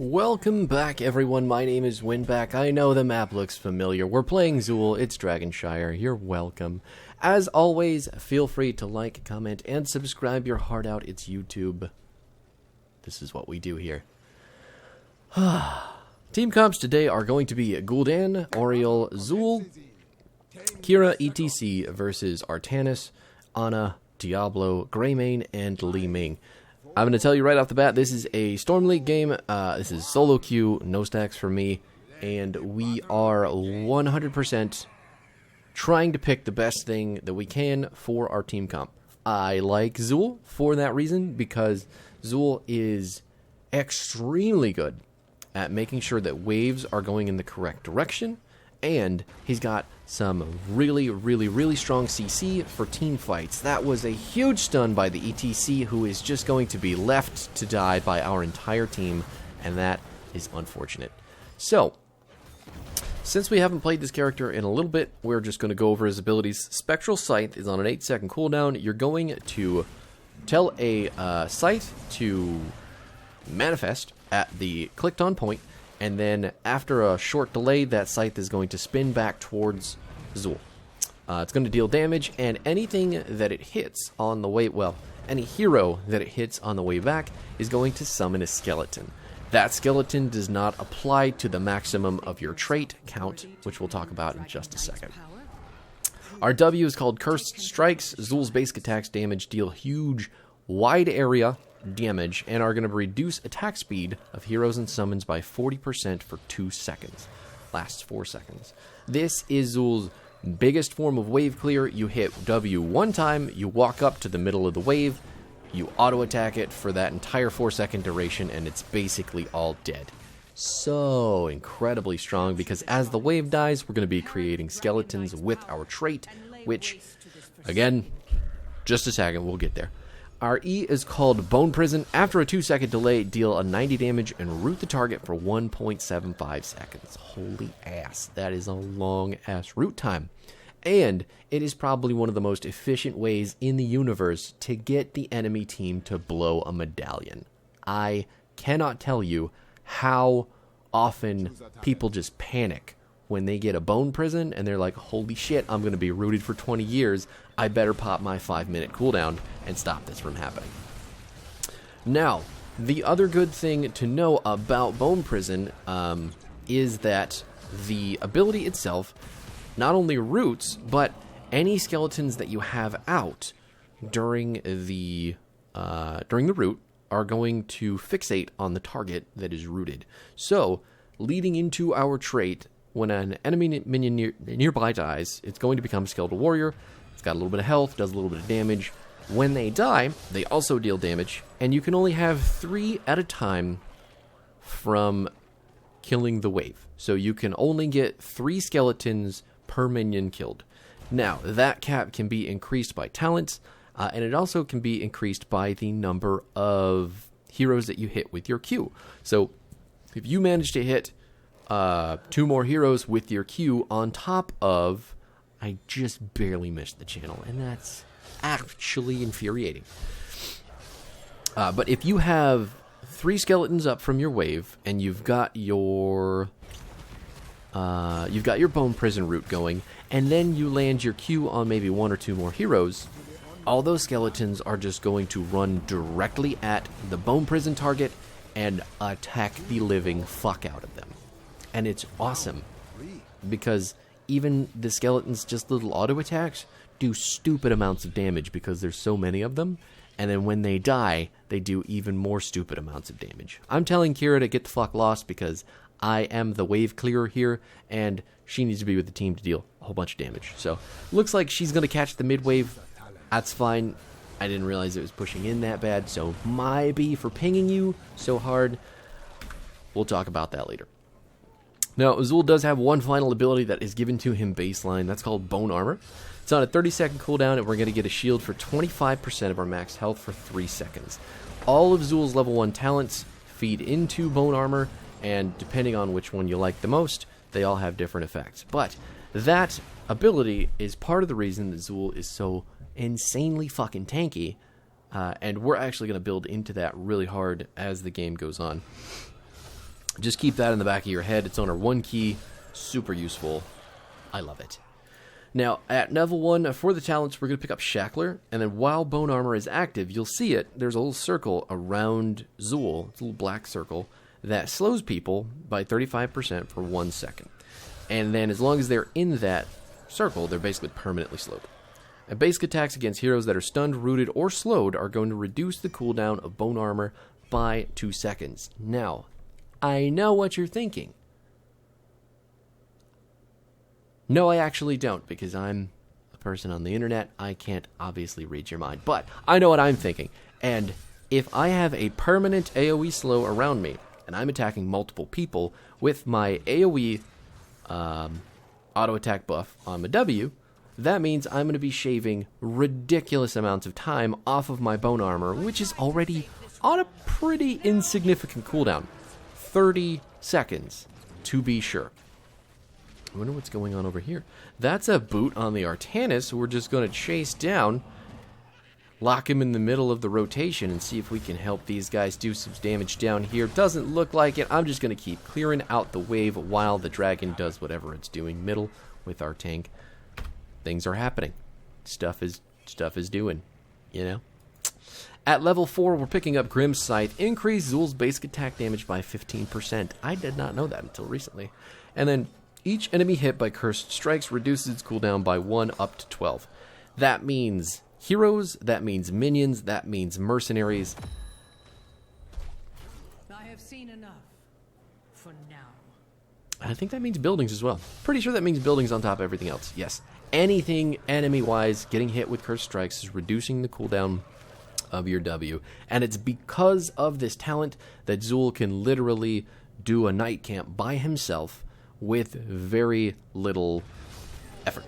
Welcome back, everyone. My name is Winback. I know the map looks familiar. We're playing Zool. It's Dragonshire. You're welcome. As always, feel free to like, comment, and subscribe your heart out. It's YouTube. This is what we do here. Team comps today are going to be Gul'dan, Oriel, Zool, Kira, ETC versus Artanis, Ana, Diablo, Greymane, and Li Ming. I'm going to tell you right off the bat, this is a Storm League game. This is solo queue, no stacks for me, and we are 100% trying to pick the best thing that we can for our team comp. I like Zool for that reason, because Zool is extremely good at making sure that waves are going in the correct direction, and he's got some really strong CC for team fights. That was a huge stun by the ETC, who is just going to be left to die by our entire team, and that is unfortunate. So, since we haven't played this character in a little bit, we're just going to go over his abilities. Spectral Scythe is on an 8-second cooldown. You're going to tell a Scythe to manifest at the clicked on point, and then after a short delay, that Scythe is going to spin back towards Zool. It's going to deal damage, and anything that it hits on the way, well, any hero that it hits on the way back is going to summon a skeleton. That skeleton does not apply to the maximum of your trait count, which we'll talk about in just a second. Our W is called Cursed Strikes. Zool's basic attacks damage deal huge, wide area damage, and are going to reduce attack speed of heroes and summons by 40% for 2 seconds. Lasts 4 seconds. This is Zool's biggest form of wave clear. You hit W one time, you walk up to the middle of the wave, you auto attack it for that entire 4-second duration, and it's basically all dead. So incredibly strong, because as the wave dies, we're going to be creating skeletons with our trait, which, again, just a second, we'll get there. Our E is called Bone Prison. After a 2-second delay, deal a 90 damage and root the target for 1.75 seconds. Holy ass, that is a long ass root time. And it is probably one of the most efficient ways in the universe to get the enemy team to blow a medallion. I cannot tell you how often people just panic when they get a Bone Prison and they're like, holy shit, I'm going to be rooted for 20 years. I better pop my 5-minute cooldown and stop this from happening. Now, the other good thing to know about Bone Prison is that the ability itself not only roots, but any skeletons that you have out during the root are going to fixate on the target that is rooted. So, leading into our trait, when an enemy minion nearby dies, it's going to become Skeletal Warrior. It's got a little bit of health, does a little bit of damage. When they die, they also deal damage, and you can only have 3 at a time from killing the wave. So you can only get 3 skeletons per minion killed. Now, that cap can be increased by talents, and it also can be increased by the number of heroes that you hit with your Q. So if you manage to hit 2 more heroes with your Q on top of, I just barely missed the channel, and that's actually infuriating. But if you have 3 skeletons up from your wave, and you've got your Bone Prison route going, and then you land your Q on maybe 1 or 2 more heroes, all those skeletons are just going to run directly at the Bone Prison target and attack the living fuck out of them. And it's awesome, because even the skeletons, just little auto attacks, do stupid amounts of damage because there's so many of them, and then when they die, they do even more stupid amounts of damage. I'm telling Kira to get the fuck lost, because I am the wave clearer here, and she needs to be with the team to deal a whole bunch of damage. So, looks like she's going to catch the mid wave. That's fine. I didn't realize it was pushing in that bad, so my B for pinging you so hard. We'll talk about that later. Now, Zool does have one final ability that is given to him baseline. That's called Bone Armor. It's on a 30-second cooldown, and we're going to get a shield for 25% of our max health for 3 seconds. All of Zool's level 1 talents feed into Bone Armor, and depending on which one you like the most, they all have different effects. But that ability is part of the reason that Zool is so insanely fucking tanky, and we're actually going to build into that really hard as the game goes on. Just keep that in the back of your head. It's on our 1 key. Super useful. I love it. Now, at level 1, for the talents, we're going to pick up Shackler, and then while Bone Armor is active, you'll see it. There's a little circle around Zool. It's a little black circle that slows people by 35% for 1 second. And then as long as they're in that circle, they're basically permanently slowed. And basic attacks against heroes that are stunned, rooted, or slowed are going to reduce the cooldown of Bone Armor by 2 seconds. Now, I know what you're thinking. No, I actually don't, because I'm a person on the internet. I can't obviously read your mind, but I know what I'm thinking. And if I have a permanent AoE slow around me, and I'm attacking multiple people with my AoE auto attack buff on my W, that means I'm going to be shaving ridiculous amounts of time off of my Bone Armor, which is already on a pretty insignificant cooldown. 30 seconds, to be sure. I wonder what's going on over here. That's a boot on the Artanis, who we're just going to chase down, lock him in the middle of the rotation, and see if we can help these guys do some damage down here. Doesn't look like it. I'm just going to keep clearing out the wave while the dragon does whatever it's doing. Middle with our tank. Things are happening. Stuff is doing, you know? At level 4, we're picking up Grim's Scythe. Increase Zool's basic attack damage by 15%. I did not know that until recently. And then each enemy hit by cursed strikes reduces its cooldown by 1 up to 12. That means heroes, that means minions, that means mercenaries. I have seen enough for now. I think that means buildings as well. Pretty sure that means buildings on top of everything else. Yes. Anything enemy-wise getting hit with cursed strikes is reducing the cooldown of your W. And it's because of this talent that Zool can literally do a night camp by himself with very little effort.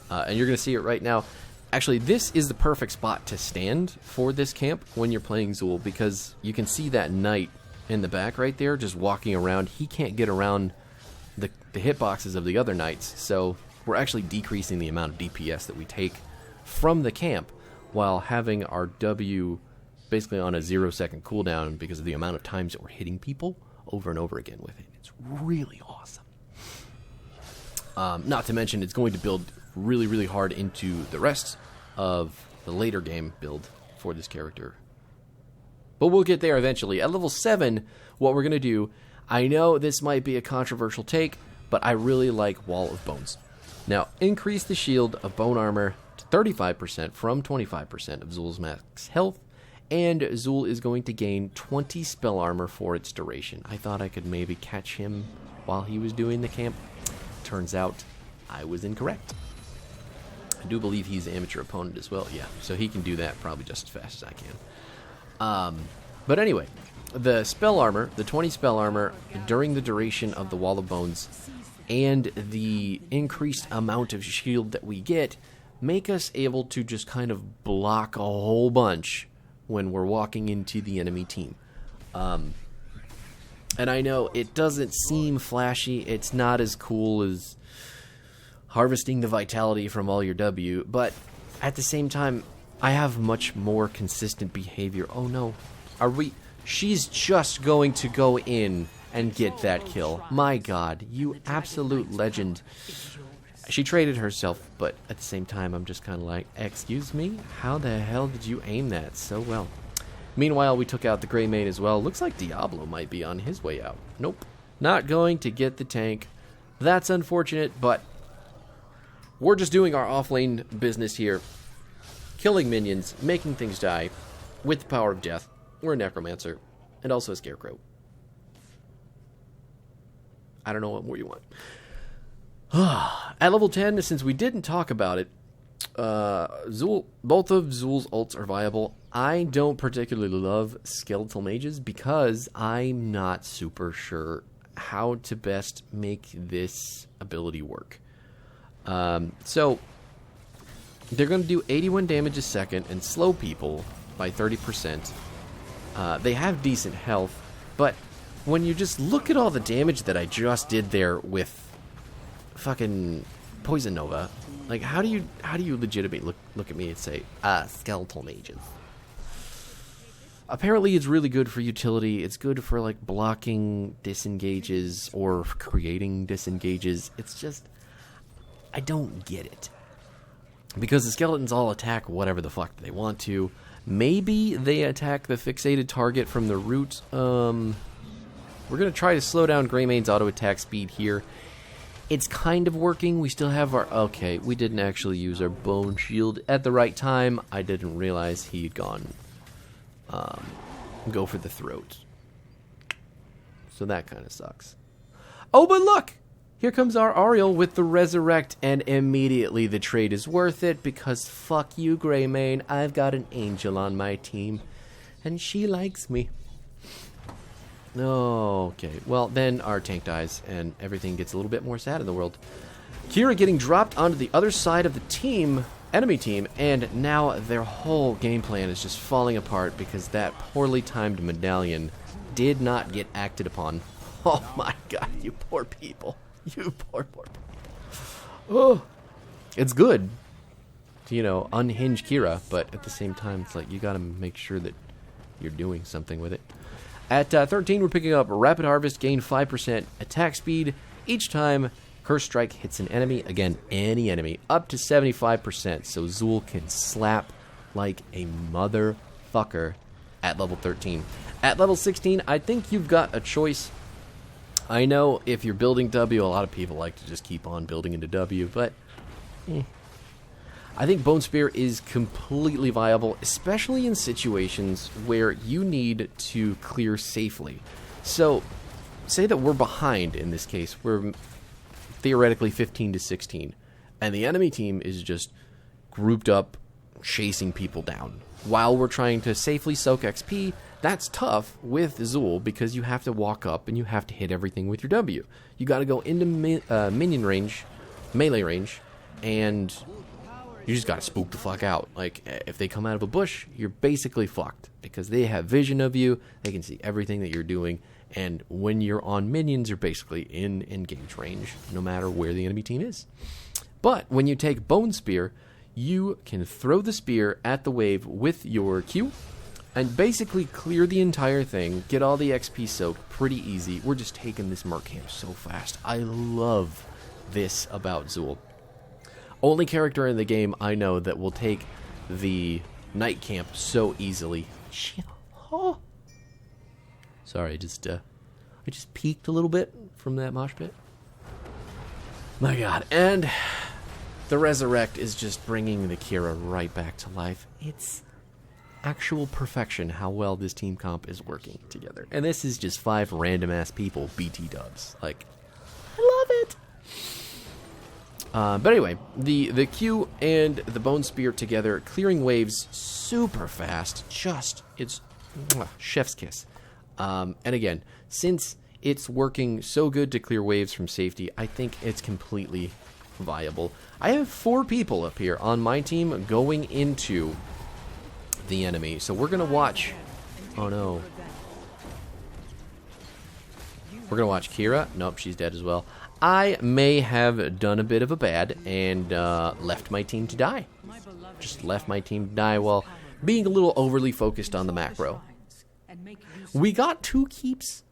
And you're going to see it right now. Actually, this is the perfect spot to stand for this camp when you're playing Zool, because you can see that knight in the back right there just walking around. He can't get around the hitboxes of the other knights, so we're actually decreasing the amount of DPS that we take from the camp while having our W basically on a 0-second cooldown because of the amount of times that we're hitting people over and over again with it. It's really awesome. Not to mention, it's going to build really, really hard into the rest of the later game build for this character. But we'll get there eventually. At level 7, what we're going to do, I know this might be a controversial take, but I really like Wall of Bones. Now, increase the shield of Bone Armor to 35% from 25% of Zool's max health, and Zool is going to gain 20 spell armor for its duration. I thought I could maybe catch him while he was doing the camp. Turns out I was incorrect. I do believe he's an amateur opponent as well. Yeah, so he can do that probably just as fast as I can. But anyway, the spell armor, the 20 spell armor during the duration of the Wall of Bones, and the increased amount of shield that we get make us able to just kind of block a whole bunch when we're walking into the enemy team. And I know it doesn't seem flashy, it's not as cool as harvesting the vitality from all your W, but at the same time, I have much more consistent behavior. Oh no, she's just going to go in and get that kill. My god, you absolute legend. She traded herself, but at the same time, I'm just kind of like, excuse me? How the hell did you aim that so well? Meanwhile, we took out the Grey Mane as well. Looks like Diablo might be on his way out. Nope. Not going to get the tank. That's unfortunate, but we're just doing our off-lane business here. Killing minions, making things die with the power of death. We're a Necromancer, and also a Scarecrow. I don't know what more you want. At level 10, since we didn't talk about it, Zool, both of Zool's ults are viable. I don't particularly love Skeletal Mages because I'm not super sure how to best make this ability work. So, they're going to do 81 damage a second and slow people by 30%. They have decent health, but when you just look at all the damage that I just did there with fucking Poison Nova, like how do you legitimately look at me and say, skeletal mages? Apparently it's really good for utility. It's good for, like, blocking disengages or creating disengages. It's just, I don't get it. Because the skeletons all attack whatever the fuck they want to. Maybe they attack the fixated target from the root. We're going to try to slow down Greymane's auto attack speed here. It's kind of working. We still have our... Okay, we didn't actually use our bone shield at the right time. I didn't realize he'd gone... go for the throat. So that kind of sucks. Oh, but look! Here comes our Ariel with the Resurrect, and immediately the trade is worth it, because fuck you, Greymane. I've got an angel on my team, and she likes me. Okay, well, then our tank dies, and everything gets a little bit more sad in the world. Kira getting dropped onto the other side of the team, enemy team, and now their whole game plan is just falling apart because that poorly timed medallion did not get acted upon. Oh my god, you poor people. You poor people. Oh, it's good to, you know, unhinge Kira, but at the same time, it's like you gotta make sure that you're doing something with it. At 13, we're picking up Rapid Harvest, gain 5% attack speed each time Curse Strike hits an enemy. Again, any enemy, up to 75%, so Zool can slap like a motherfucker at level 13. At level 16, I think you've got a choice. I know if you're building W, a lot of people like to just keep on building into W, but I think Bone Spear is completely viable, especially in situations where you need to clear safely. So, say that we're behind in this case. We're theoretically 15 to 16, and the enemy team is just grouped up, chasing people down. While we're trying to safely soak XP, that's tough with Zool because you have to walk up and you have to hit everything with your W. You got to go into minion range, melee range, and you just gotta spook the fuck out. Like, if they come out of a bush, you're basically fucked. Because they have vision of you, they can see everything that you're doing, and when you're on minions, you're basically in engage range, no matter where the enemy team is. But when you take Bone Spear, you can throw the spear at the wave with your Q, and basically clear the entire thing, get all the XP soaked pretty easy. We're just taking this Merc camp so fast. I love this about Zool. Only character in the game I know that will take the night camp so easily. Oh. Sorry, I just peeked a little bit from that mosh pit. My god. And the Resurrect is just bringing the Kira right back to life. It's actual perfection how well this team comp is working together. And this is just 5 random-ass people, BT dubs. Like, I love it! But anyway, the Q and the Bone Spear together, clearing waves super fast. It's chef's kiss. And again, since it's working so good to clear waves from safety, I think it's completely viable. I have 4 people up here on my team going into the enemy, so we're going to watch... Oh no. We're going to watch Kira. Nope, she's dead as well. I may have done a bit of a bad and left my team to die. Just left my team to die while being a little overly focused on the macro. We got 2 keeps,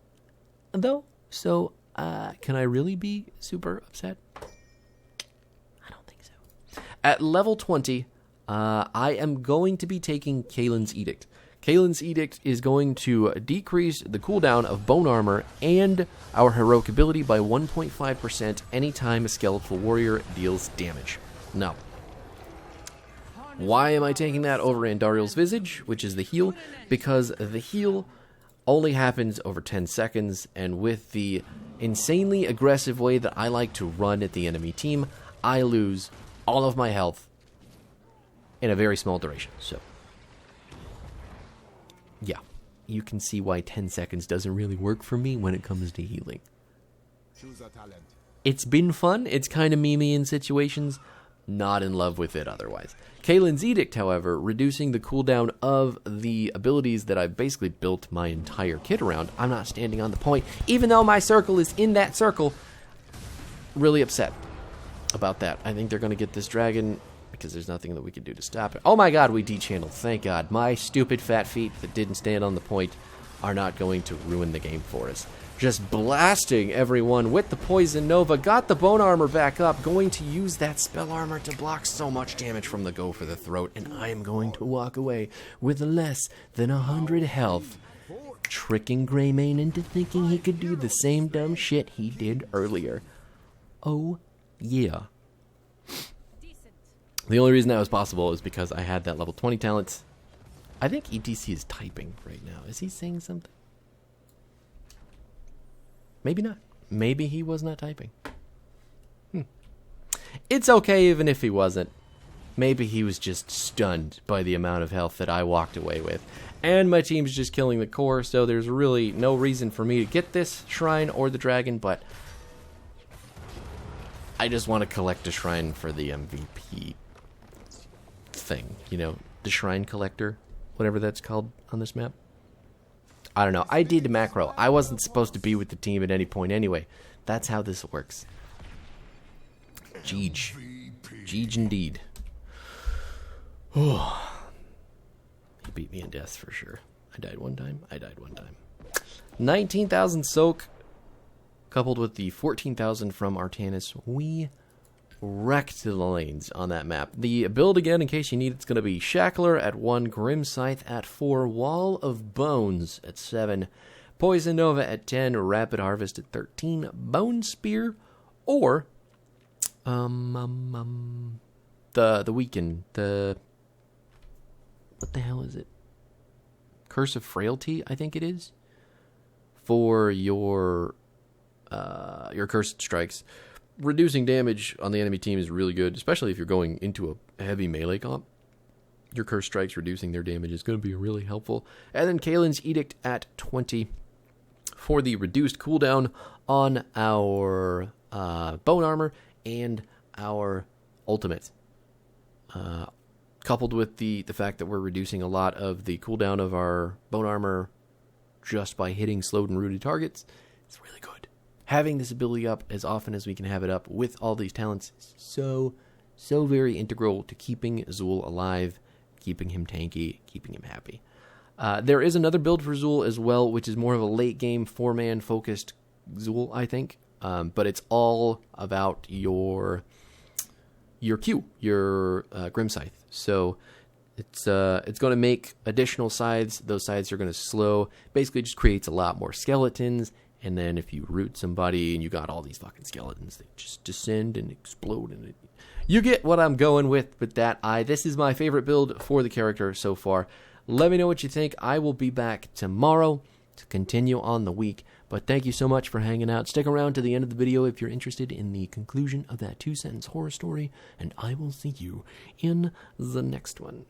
though, so can I really be super upset? I don't think so. At level 20, I am going to be taking Kaelin's Edict. Kaelin's Edict is going to decrease the cooldown of Bone Armor and our heroic ability by 1.5% anytime a skeletal warrior deals damage. Now, why am I taking that over Andariel's Visage, which is the heal? Because the heal only happens over 10 seconds, and with the insanely aggressive way that I like to run at the enemy team, I lose all of my health in a very small duration. So, yeah, you can see why 10 seconds doesn't really work for me when it comes to healing. Choose a talent. It's been fun. It's kind of memey in situations. Not in love with it otherwise. Kaelin's Edict, however, reducing the cooldown of the abilities that I've basically built my entire kit around. I'm not standing on the point, even though my circle is in that circle. Really upset about that. I think they're going to get this dragon because there's nothing that we can do to stop it. Oh my god, we de-channeled. Thank god. My stupid fat feet that didn't stand on the point are not going to ruin the game for us. Just blasting everyone with the Poison Nova. Got the Bone Armor back up. Going to use that Spell Armor to block so much damage from the Go for the Throat. And I am going to walk away with less than 100 health. Tricking Greymane into thinking he could do the same dumb shit he did earlier. Oh, yeah. The only reason that was possible is because I had that level 20 talent. I think ETC is typing right now. Is he saying something? Maybe not. Maybe he was not typing. It's okay even if he wasn't. Maybe he was just stunned by the amount of health that I walked away with. And my team's just killing the core, so there's really no reason for me to get this shrine or the dragon, but I just want to collect a shrine for the MVP thing. You know, the shrine collector, whatever that's called on this map. I don't know. I did macro. I wasn't supposed to be with the team at any point anyway. That's how this works. Jeej. Jeej indeed. Oh. He beat me in death for sure. I died one time. 19,000 soak, coupled with the 14,000 from Artanis. We wrecked the lanes on that map. The build again, in case you need, it's going to be Shackler at 1, Grim Scythe at 4, Wall of Bones at 7, Poison Nova at 10, Rapid Harvest at 13, Bone Spear, or the Weaken, what the hell is it? Curse of Frailty, I think it is, for your cursed strikes. Reducing damage on the enemy team is really good, especially if you're going into a heavy melee comp. Your cursed strikes reducing their damage is going to be really helpful. And then Kalen's Edict at 20 for the reduced cooldown on our bone armor and our ultimate. Coupled with the fact that we're reducing a lot of the cooldown of our bone armor just by hitting slowed and rooted targets, it's really good. Having this ability up as often as we can have it up with all these talents is so very integral to keeping Zool alive, keeping him tanky, keeping him happy. There is another build for Zool as well, which is more of a late game 4-man focused Zool, I think. But it's all about your Q, your Grim Scythe. So it's going to make additional scythes. Those scythes are going to slow. Basically, just creates a lot more skeletons. And then if you root somebody and you got all these fucking skeletons, they just descend and explode. And you get what I'm going with that. This is my favorite build for the character so far. Let me know what you think. I will be back tomorrow to continue on the week. But thank you so much for hanging out. Stick around to the end of the video if you're interested in the conclusion of that 2-sentence horror story. And I will see you in the next one.